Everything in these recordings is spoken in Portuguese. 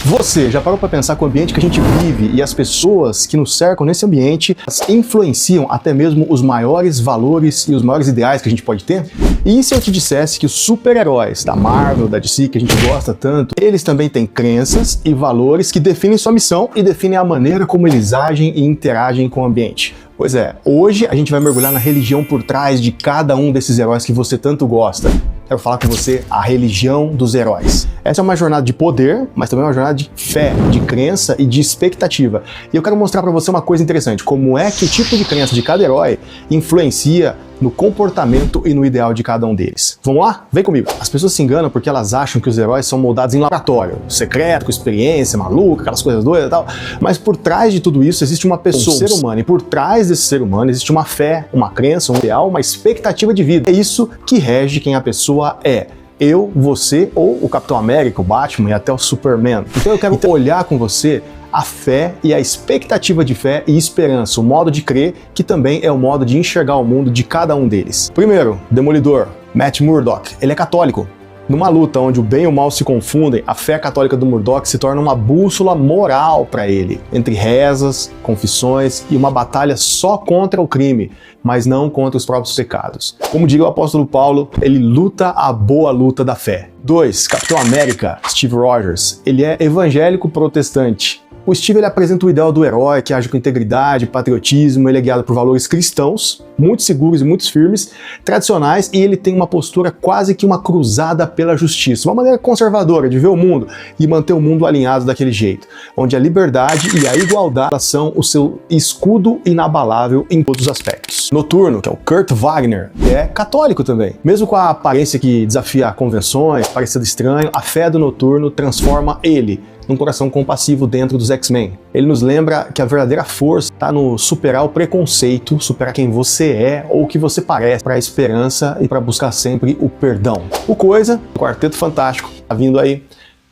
Você já parou para pensar que o ambiente que a gente vive e as pessoas que nos cercam nesse ambiente influenciam até mesmo os maiores valores e os maiores ideais que a gente pode ter? E se eu te dissesse que os super-heróis da Marvel, da DC, que a gente gosta tanto, eles também têm crenças e valores que definem sua missão e definem a maneira como eles agem e interagem com o ambiente? Pois é, hoje a gente vai mergulhar na religião por trás de cada um desses heróis que você tanto gosta. Quero falar com você a religião dos heróis. Essa é uma jornada de poder, mas também é uma jornada de fé, de crença e de expectativa. E eu quero mostrar para você uma coisa interessante, como é que o tipo de crença de cada herói influencia no comportamento e no ideal de cada um deles. Vamos lá? Vem comigo. As pessoas se enganam porque elas acham que os heróis são moldados em laboratório, secreto, com experiência, maluca, aquelas coisas doidas e tal. Mas por trás de tudo isso existe uma pessoa, um ser humano, e por trás desse ser humano existe uma fé, uma crença, um ideal, uma expectativa de vida. É isso que rege quem a pessoa é. Eu, você ou o Capitão América, o Batman e até o Superman. Então eu quero olhar com você a fé e a expectativa de fé e esperança, o modo de crer, que também é o modo de enxergar o mundo de cada um deles. Primeiro, Demolidor, Matt Murdock, ele é católico. Numa luta onde o bem e o mal se confundem, a fé católica do Murdock se torna uma bússola moral para ele, entre rezas, confissões e uma batalha só contra o crime, mas não contra os próprios pecados. Como diga o apóstolo Paulo, ele luta a boa luta da fé. 2. Capitão América, Steve Rogers, ele é evangélico protestante. O Steve ele apresenta o ideal do herói que age com integridade, patriotismo, ele é guiado por valores cristãos, muito seguros e muito firmes, tradicionais, e ele tem uma postura quase que uma cruzada pela justiça, uma maneira conservadora de ver o mundo e manter o mundo alinhado daquele jeito, onde a liberdade e a igualdade são o seu escudo inabalável em todos os aspectos. Noturno, que é o Kurt Wagner, é católico também. Mesmo com a aparência que desafia convenções, parecendo estranho, a fé do Noturno transforma ele num coração compassivo dentro dos X-Men. Ele nos lembra que a verdadeira força está no superar o preconceito, superar quem você é ou o que você parece, para a esperança e para buscar sempre o perdão. O Coisa, o Quarteto Fantástico, tá vindo aí.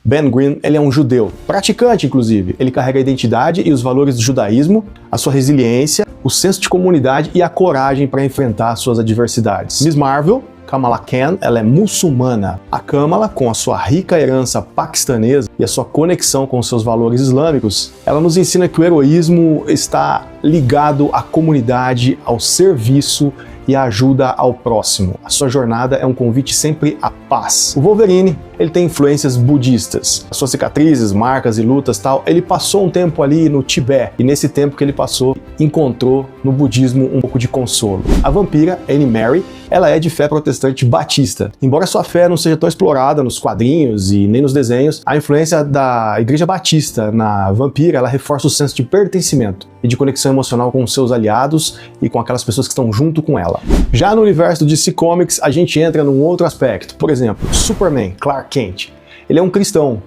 Ben Grimm, ele é um judeu, praticante inclusive. Ele carrega a identidade e os valores do judaísmo, a sua resiliência, o senso de comunidade e a coragem para enfrentar suas adversidades. Miss Marvel, Kamala Khan, ela é muçulmana. A Kamala, com a sua rica herança paquistanesa e a sua conexão com seus valores islâmicos, ela nos ensina que o heroísmo está ligado à comunidade, ao serviço e a ajuda ao próximo. A sua jornada é um convite sempre à paz. O Wolverine, ele tem influências budistas. As suas cicatrizes, marcas e lutas tal, ele passou um tempo ali no Tibete, e nesse tempo que ele passou, encontrou no budismo um pouco de consolo. A vampira, Anne Mary, ela é de fé protestante batista. Embora sua fé não seja tão explorada nos quadrinhos e nem nos desenhos, a influência da Igreja Batista na vampira, ela reforça o senso de pertencimento e de conexão emocional com os seus aliados e com aquelas pessoas que estão junto com ela. Já no universo do DC Comics, a gente entra num outro aspecto. Por exemplo, Superman, Clark Kent. Ele é um cristão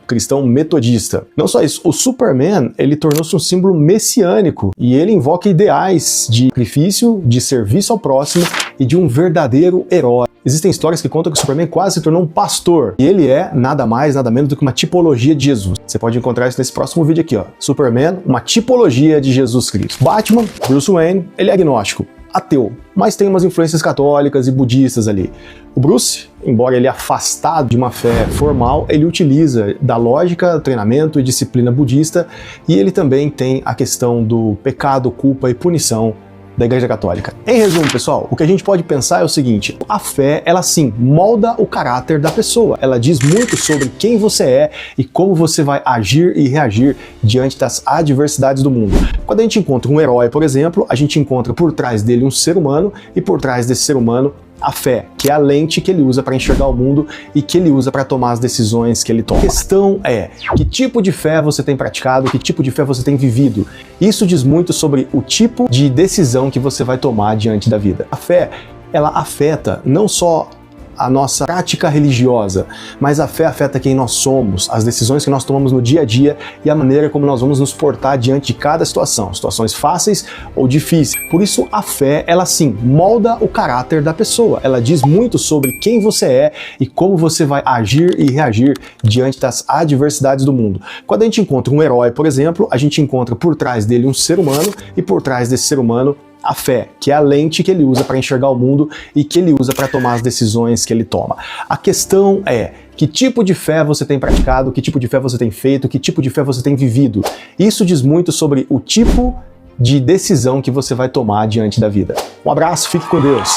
metodista. Não só isso, o Superman, ele tornou-se um símbolo messiânico e ele invoca ideais de sacrifício, de serviço ao próximo e de um verdadeiro herói. Existem histórias que contam que o Superman quase se tornou um pastor e ele é nada mais, nada menos do que uma tipologia de Jesus. Você pode encontrar isso nesse próximo vídeo aqui, ó. Superman, uma tipologia de Jesus Cristo. Batman, Bruce Wayne, ele é agnóstico, ateu, mas tem umas influências católicas e budistas ali. O Bruce, embora ele afastado de uma fé formal, ele utiliza da lógica, treinamento e disciplina budista, e ele também tem a questão do pecado, culpa e punição da Igreja Católica. Em resumo, pessoal, o que a gente pode pensar é o seguinte: a fé, ela sim, molda o caráter da pessoa. Ela diz muito sobre quem você é e como você vai agir e reagir diante das adversidades do mundo. Quando a gente encontra um herói, por exemplo, a gente encontra por trás dele um ser humano e por trás desse ser humano a fé, que é a lente que ele usa para enxergar o mundo e que ele usa para tomar as decisões que ele toma. A questão é, que tipo de fé você tem praticado, que tipo de fé você tem vivido? Isso diz muito sobre o tipo de decisão que você vai tomar diante da vida. A fé, ela afeta não só a nossa prática religiosa, mas a fé afeta quem nós somos, as decisões que nós tomamos no dia a dia e a maneira como nós vamos nos portar diante de cada situação, situações fáceis ou difíceis. Por isso, a fé, ela sim, molda o caráter da pessoa. Ela diz muito sobre quem você é e como você vai agir e reagir diante das adversidades do mundo. Quando a gente encontra um herói, por exemplo, a gente encontra por trás dele um ser humano e por trás desse ser humano a fé, que é a lente que ele usa para enxergar o mundo e que ele usa para tomar as decisões que ele toma. A questão é: que tipo de fé você tem praticado, que tipo de fé você tem feito, que tipo de fé você tem vivido? Isso diz muito sobre o tipo de decisão que você vai tomar diante da vida. Um abraço, fique com Deus!